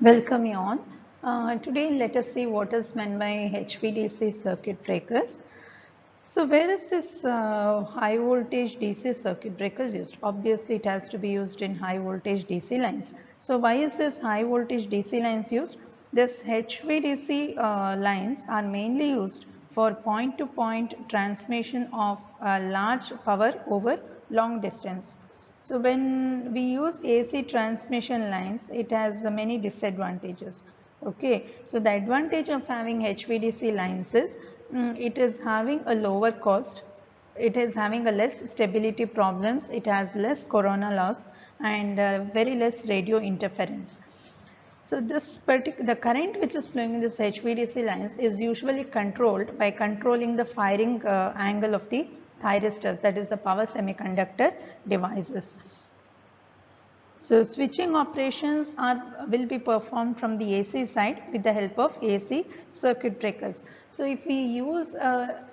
Welcome you all. Today let us see what is meant by HVDC circuit breakers. So where is this high voltage DC circuit breakers used? Obviously it has to be used in high voltage DC lines. So why is this high voltage DC lines used? This HVDC lines are mainly used for point to point transmission of large power over long distance. So when we use AC transmission lines, it has many disadvantages. Okay, so the advantage of having HVDC lines is it is having a lower cost, it is having a less stability problems, it has less corona loss and very less radio interference. So the current which is flowing in this HVDC lines is usually controlled by controlling the firing angle of the thyristors, that is the power semiconductor devices. So switching operations will be performed from the AC side with the help of AC circuit breakers. So if we use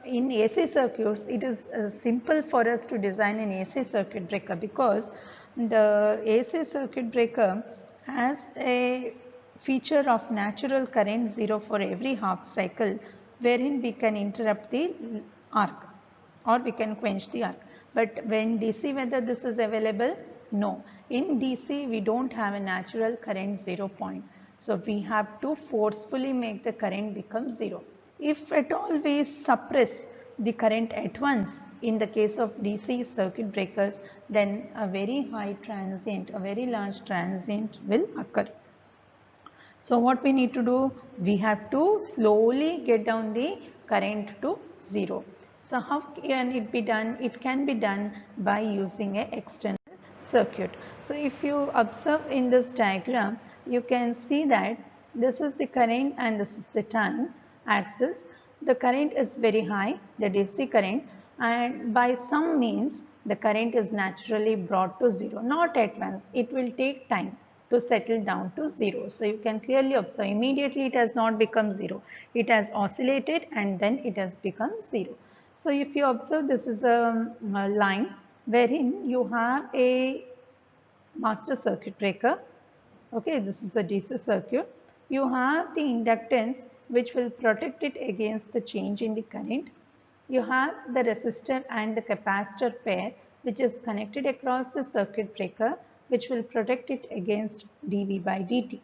in AC circuits, it is simple for us to design an AC circuit breaker because the AC circuit breaker has a feature of natural current 0 for every half cycle, wherein we can interrupt the arc or we can quench the arc. But when DC, whether this is available? No. In DC, we don't have a natural current 0 point. So we have to forcefully make the current become 0. If at all we suppress the current at once, in the case of DC circuit breakers, then a very high transient, a very large transient will occur. So what we need to do? We have to slowly get down the current to 0. So how can it be done? It can be done by using an external circuit. So if you observe in this diagram, you can see that this is the current and this is the time axis. The current is very high, the DC current, and by some means the current is naturally brought to 0. Not at once, it will take time to settle down to 0. So you can clearly observe immediately it has not become 0. It has oscillated and then it has become 0. So if you observe, this is a line wherein you have a master circuit breaker. Okay, this is a DC circuit. You have the inductance which will protect it against the change in the current. You have the resistor and the capacitor pair which is connected across the circuit breaker, which will protect it against dV by dt.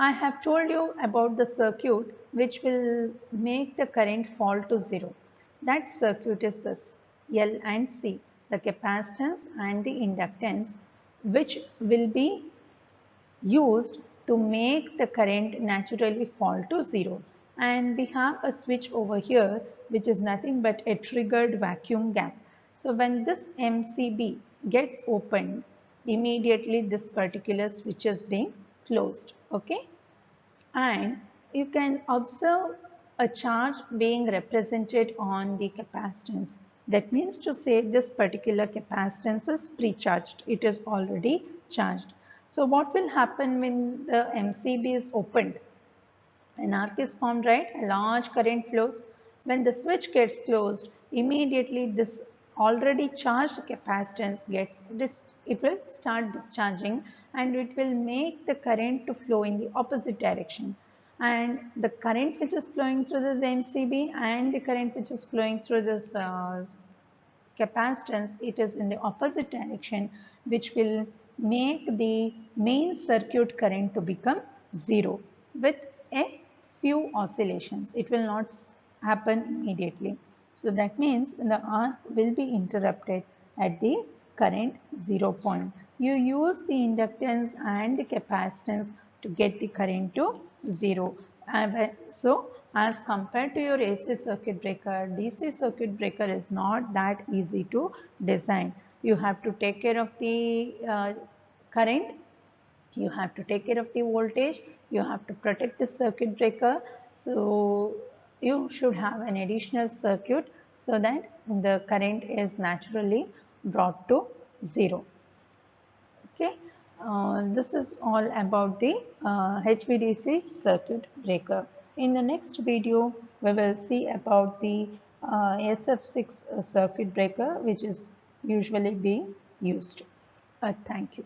I have told you about the circuit which will make the current fall to 0. That circuit is this L and C, the capacitance and the inductance, which will be used to make the current naturally fall to 0. And we have a switch over here which is nothing but a triggered vacuum gap. So when this MCB gets opened, immediately this particular switch is being closed. Okay, and you can observe a charge being represented on the capacitance. That means to say this particular capacitance is pre-charged, it is already charged. So what will happen when the MCB is opened? An arc is formed, right? A large current flows. When the switch gets closed, immediately this already charged capacitance it will start discharging and it will make the current to flow in the opposite direction. And the current which is flowing through this MCB and the current which is flowing through this capacitance, it is in the opposite direction, which will make the main circuit current to become 0 with a few oscillations. It will not happen immediately. So that means the arc will be interrupted at the current 0 point. You use the inductance and the capacitance to get the current to 0. So as compared to your AC circuit breaker, DC circuit breaker is not that easy to design. You have to take care of the current, you have to take care of the voltage, you have to protect the circuit breaker. So you should have an additional circuit so that the current is naturally brought to 0. Okay, this is all about the HVDC circuit breaker. In the next video, we will see about the SF6 circuit breaker, which is usually being used. Thank you.